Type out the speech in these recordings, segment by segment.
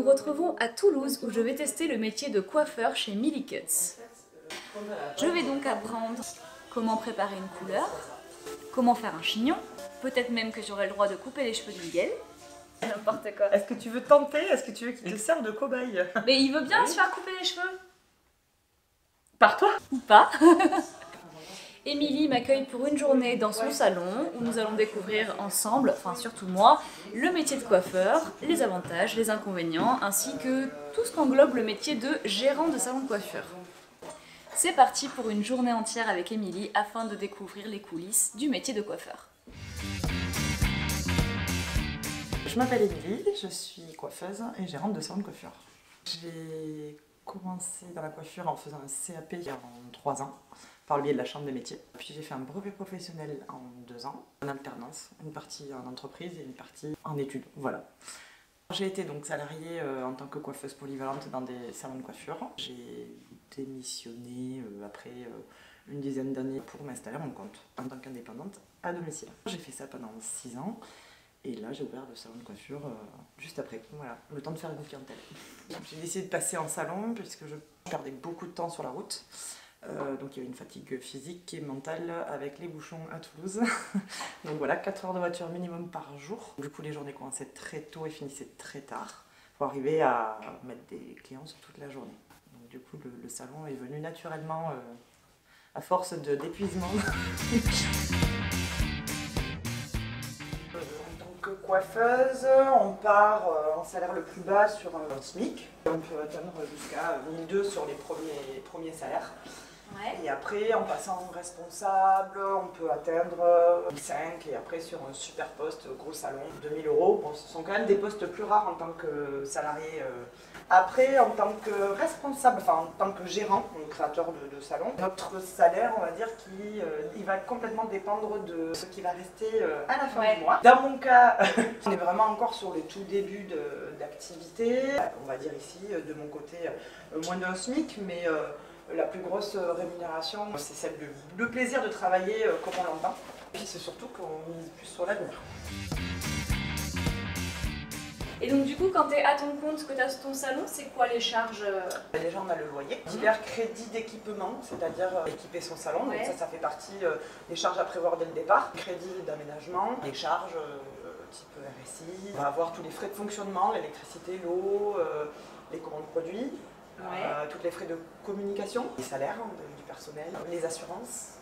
retrouvons à Toulouse où je vais tester le métier de coiffeur chez Milly Cuts. Je vais donc apprendre comment préparer une couleur, comment faire un chignon, peut-être même que j'aurai le droit de couper les cheveux de Miguel. N'importe quoi. Est-ce que tu veux tenter? Est-ce que tu veux qu'il te serve de cobaye? Mais il veut bien se faire couper les cheveux. Par toi? Ou pas. Émilie m'accueille pour une journée dans son salon où nous allons découvrir ensemble, enfin surtout moi, le métier de coiffeur, les avantages, les inconvénients, ainsi que tout ce qu'englobe le métier de gérant de salon de coiffure. C'est parti pour une journée entière avec Émilie afin de découvrir les coulisses du métier de coiffeur. Je m'appelle Émilie, je suis coiffeuse et gérante de salon de coiffure. J'ai commencé dans la coiffure en faisant un CAP il y a 3 ans. Par le biais de la chambre des métiers. Puis j'ai fait un brevet professionnel en 2 ans, en alternance, une partie en entreprise et une partie en études, voilà. J'ai été donc salariée en tant que coiffeuse polyvalente dans des salons de coiffure. J'ai démissionné après une dizaine d'années pour m'installer à mon compte en tant qu'indépendante à domicile. J'ai fait ça pendant 6 ans et là j'ai ouvert le salon de coiffure juste après, voilà, le temps de faire une clientèle. J'ai décidé de passer en salon puisque je perdais beaucoup de temps sur la route. Donc il y avait une fatigue physique et mentale avec les bouchons à Toulouse. Donc voilà, 4 heures de voiture minimum par jour. Du coup les journées commençaient très tôt et finissaient très tard pour arriver à mettre des clients sur toute la journée. Donc du coup le salon est venu naturellement à force d'épuisement. En tant que coiffeuse, on part en salaire le plus bas sur un SMIC. On peut atteindre jusqu'à 1002 sur les premiers salaires. Ouais. Et après, en passant responsable, on peut atteindre 1005 et après sur un super poste, gros salon, 2000 €. Bon, ce sont quand même des postes plus rares en tant que salarié. Après, en tant que responsable, enfin en tant que gérant, donc créateur de salon, notre salaire, on va dire qu'il va complètement dépendre de ce qui va rester à la fin du mois. Dans mon cas, on est vraiment encore sur les tout débuts d'activité. On va dire ici, de mon côté, moins d'un SMIC, mais la plus grosse rémunération, c'est celle le plaisir de travailler comme on l'entend. Puis c'est surtout qu'on mise plus sur l'avenir. Et donc du coup, quand tu es à ton compte, que tu as ton salon, c'est quoi les charges? Déjà on a le loyer, divers crédits d'équipement, c'est-à-dire équiper son salon, donc ça fait partie des charges à prévoir dès le départ. Crédit d'aménagement, les charges type RSI, on va avoir tous les frais de fonctionnement, l'électricité, l'eau, les commandes produits. Tous les frais de communication, les salaires du personnel, les assurances,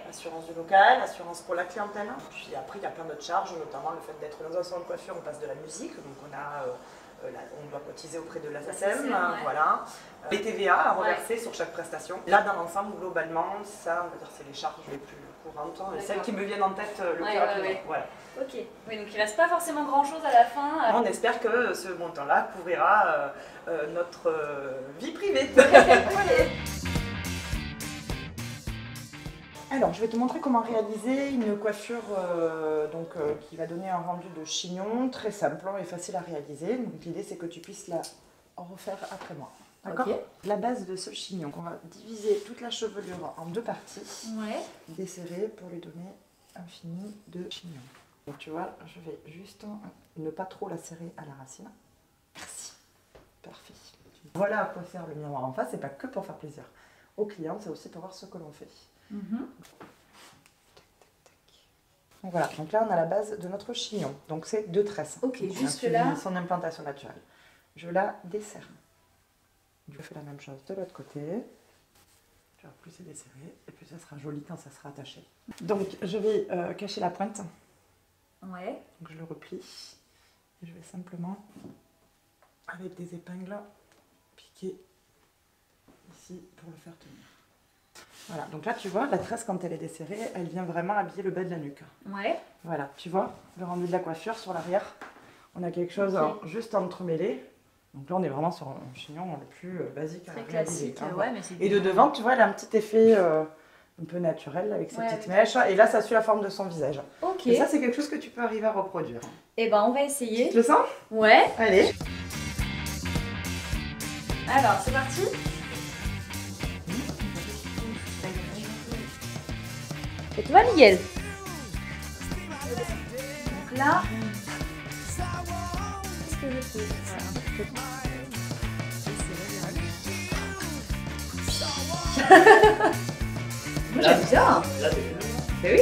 assurance du local, assurance pour la clientèle. Puis après il y a plein d'autres charges, notamment le fait d'être dans un salon de coiffure, on passe de la musique, donc on doit cotiser auprès de la SACEM, voilà. Les TVA à reverser sur chaque prestation. Là dans l'ensemble, globalement, ça on va dire c'est les charges les plus courantes, celles qui me viennent en tête le plus rapidement. Voilà. Ok, oui, donc il reste pas forcément grand chose à la fin. On espère que ce montant-là couvrira notre vie privée. Alors, je vais te montrer comment réaliser une coiffure qui va donner un rendu de chignon très simple et facile à réaliser. Donc l'idée c'est que tu puisses la refaire après moi. D'accord. La base de ce chignon, on va diviser toute la chevelure en 2 parties, desserrer pour lui donner un fini de chignon. Donc tu vois, je vais juste ne pas trop la serrer à la racine. Merci. Parfait. Voilà à quoi sert le miroir en face, c'est pas que pour faire plaisir aux clients, c'est aussi pour voir ce que l'on fait. Donc voilà, donc là on a la base de notre chignon, donc c'est 2 tresses. Ok, jusque là. Son implantation naturelle. Je la desserre. Je fais la même chose de l'autre côté. Tu vois, plus c'est desserré, et plus ça sera joli quand ça sera attaché. Donc je vais cacher la pointe. Donc je le replie et je vais simplement, avec des épingles, piquer ici pour le faire tenir. Voilà, donc là tu vois, la tresse quand elle est desserrée, elle vient vraiment habiller le bas de la nuque. Voilà, tu vois, le rendu de la coiffure sur l'arrière, on a quelque chose juste entremêlé. Donc là on est vraiment sur un chignon le plus basique à réaliser. Classique, mais c'est et de devant, tu vois, elle a un petit effet un peu naturel avec ses petites mèches. Et là, ça suit la forme de son visage. Et ça, c'est quelque chose que tu peux arriver à reproduire. Et ben, on va essayer. Tu le sens? Ouais. Allez. Alors, c'est parti. Et toi, Miguel? Donc là, qu'est-ce que je fais? Moi j'aime bien. Là, Mais oui.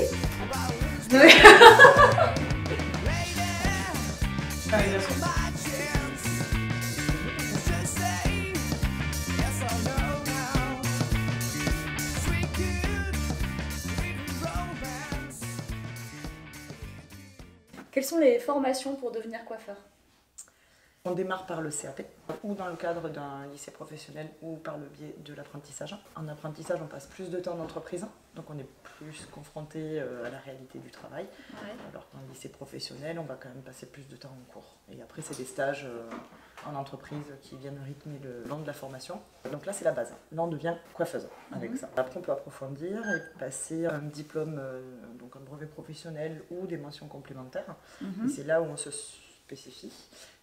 Quelles sont les formations pour devenir coiffeur? On démarre par le CAP, ou dans le cadre d'un lycée professionnel, ou par le biais de l'apprentissage. En apprentissage, on passe plus de temps en entreprise, donc on est plus confronté à la réalité du travail. Ouais. Alors qu'en lycée professionnel, on va quand même passer plus de temps en cours. Et après, c'est des stages en entreprise qui viennent rythmer le long de la formation. Donc là, c'est la base. Là, on devient coiffeuse avec ça. Après, on peut approfondir et passer un diplôme, donc un brevet professionnel ou des mentions complémentaires. Et c'est là où on se spécifie.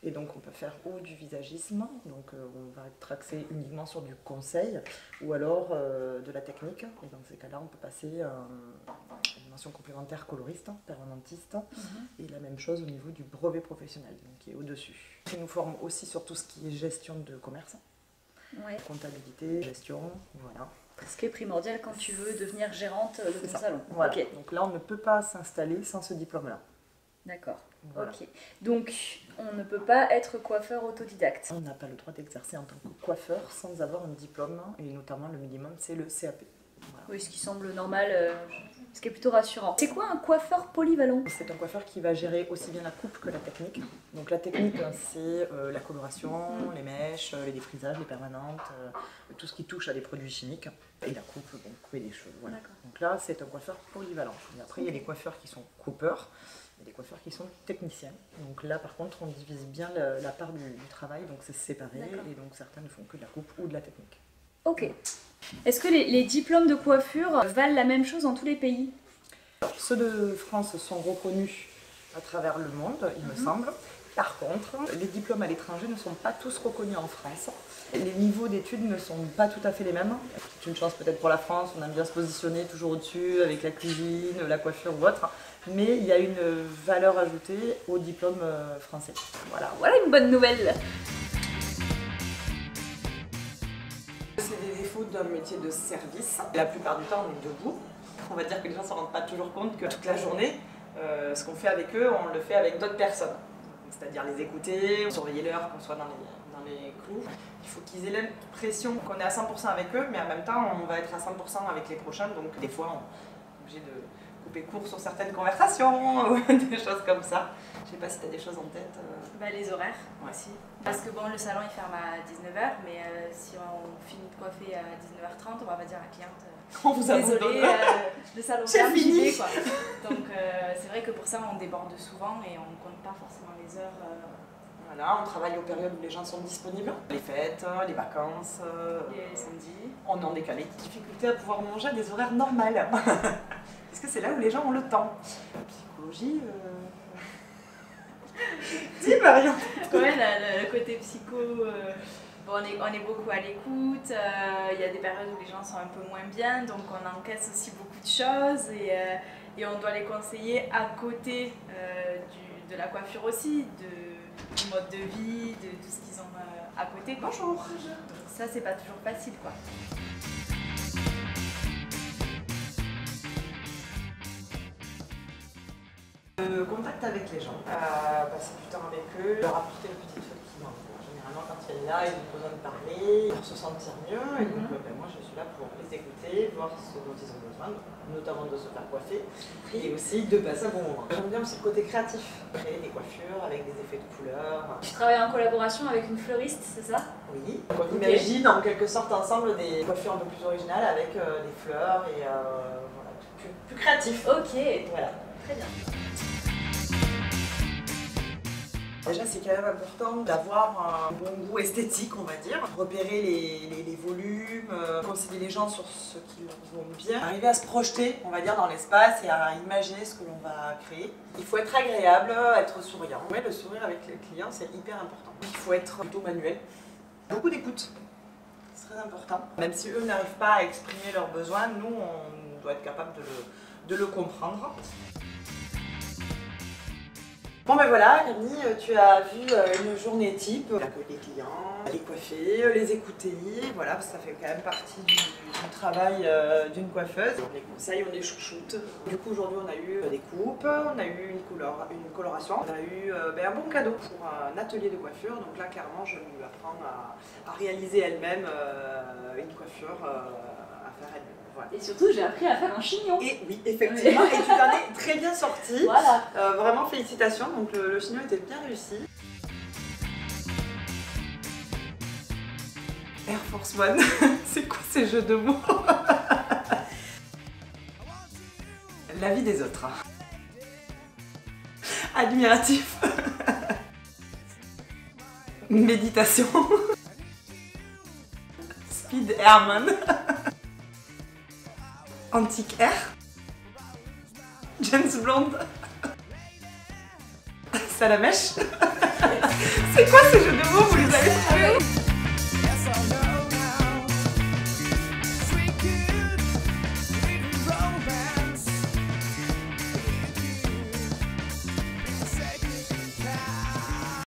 Et donc on peut faire ou du visagisme, donc on va être axé uniquement sur du conseil, ou alors de la technique. Et dans ces cas-là, on peut passer une mention complémentaire coloriste, permanentiste, et la même chose au niveau du brevet professionnel, donc qui est au-dessus. Ils nous forment aussi sur tout ce qui est gestion de commerce, comptabilité, gestion, voilà. Ce qui est primordial quand tu veux devenir gérante de ton salon. Voilà. Okay. Donc là, on ne peut pas s'installer sans ce diplôme-là. D'accord. Voilà. Ok. Donc, on ne peut pas être coiffeur autodidacte. On n'a pas le droit d'exercer en tant que coiffeur sans avoir un diplôme, et notamment le minimum, c'est le CAP. Voilà. Oui, ce qui semble normal, ce qui est plutôt rassurant. C'est quoi un coiffeur polyvalent? C'est un coiffeur qui va gérer aussi bien la coupe que la technique. Donc la technique, c'est la coloration, les mèches, les défrisages, les permanentes, tout ce qui touche à des produits chimiques. Et la coupe, bon, couper les cheveux. Voilà. Donc là, c'est un coiffeur polyvalent. Et après, il y a des coiffeurs qui sont coupeurs. Des coiffeurs qui sont techniciens. Donc là, par contre, on divise bien la part du travail, donc c'est séparé, et donc certains ne font que de la coupe ou de la technique. Ok. Est-ce que les diplômes de coiffure valent la même chose dans tous les pays? Alors, ceux de France sont reconnus à travers le monde, il me semble. Par contre, les diplômes à l'étranger ne sont pas tous reconnus en France. Les niveaux d'études ne sont pas tout à fait les mêmes. C'est une chance peut-être pour la France, on aime bien se positionner toujours au-dessus avec la cuisine, la coiffure ou autre. Mais il y a une valeur ajoutée au diplôme français. Voilà une bonne nouvelle. C'est des défauts d'un métier de service. La plupart du temps, on est debout. On va dire que les gens ne se rendent pas toujours compte que toute la journée, ce qu'on fait avec eux, on le fait avec d'autres personnes. C'est-à-dire les écouter, surveiller l'heure, qu'on soit dans les clous. Il faut qu'ils aient l'impression qu'on est à 100% avec eux, mais en même temps, on va être à 100% avec les prochains. Donc des fois, on est obligé de couper court sur certaines conversations ou des choses comme ça. Je sais pas si tu as des choses en tête. Les horaires aussi. Parce que bon, le salon il ferme à 19h, mais si on finit de coiffer à 19h30, on va pas dire à la cliente on vous désolé, le salon ferme, j'y vais quoi. Donc c'est vrai que pour ça on déborde souvent et on compte pas forcément les heures. Voilà, on travaille aux périodes où les gens sont disponibles. Les fêtes, les vacances. Les samedis. On est en décalé. Difficulté à pouvoir manger à des horaires normales. Parce que c'est là où les gens ont le temps. Psychologie. Dis Marion. Ouais, le côté psycho, bon, on est beaucoup à l'écoute, il y a des périodes où les gens sont un peu moins bien, donc on encaisse aussi beaucoup de choses et on doit les conseiller à côté de la coiffure aussi, du mode de vie, de tout ce qu'ils ont à côté. Quoi. Bonjour. Donc ça, c'est pas toujours facile quoi. Le contact avec les gens, passer du temps avec eux, leur apporter le petit truc qui manque. Généralement, quand ils sont là, ils ont besoin de parler, pour se sentir mieux. Et donc, moi, je suis là pour les écouter, voir ce dont ils ont besoin, notamment de se faire coiffer, et aussi de passer un bon moment. J'aime bien aussi le côté créatif, créer des coiffures avec des effets de couleurs. Tu travailles en collaboration avec une fleuriste, c'est ça? Oui, on imagine en quelque sorte ensemble des coiffures un peu plus originales avec des fleurs et voilà, plus créatif. Ok, voilà. Très bien. Déjà, c'est quand même important d'avoir un bon goût esthétique, on va dire. Repérer les volumes, conseiller les gens sur ce qu'ils vont bien. Arriver à se projeter, on va dire, dans l'espace et à imaginer ce que l'on va créer. Il faut être agréable, être souriant. Ouais, le sourire avec les clients, c'est hyper important. Il faut être plutôt manuel. Beaucoup d'écoute, c'est très important. Même si eux n'arrivent pas à exprimer leurs besoins, nous, on doit être capable de le comprendre. Bon ben voilà, Camille, tu as vu une journée type, accueillir les clients, les coiffer, les écouter, voilà, ça fait quand même partie du travail d'une coiffeuse. On les conseille, on les chouchoute. Du coup aujourd'hui on a eu des coupes, on a eu une coloration, on a eu un bon cadeau pour un atelier de coiffure, donc là clairement je lui apprends à réaliser elle-même une coiffure à faire elle-même. Voilà. Et surtout, j'ai appris à faire un chignon. Et oui, effectivement, et tu t'en es très bien sortie. Voilà. Vraiment félicitations, donc le chignon était bien réussi. Air Force One, c'est quoi ces jeux de mots? La vie des autres. Admiratif. Méditation. Speed Airman. Antique Air. James Bond. Salamèche. C'est quoi ces jeux de mots?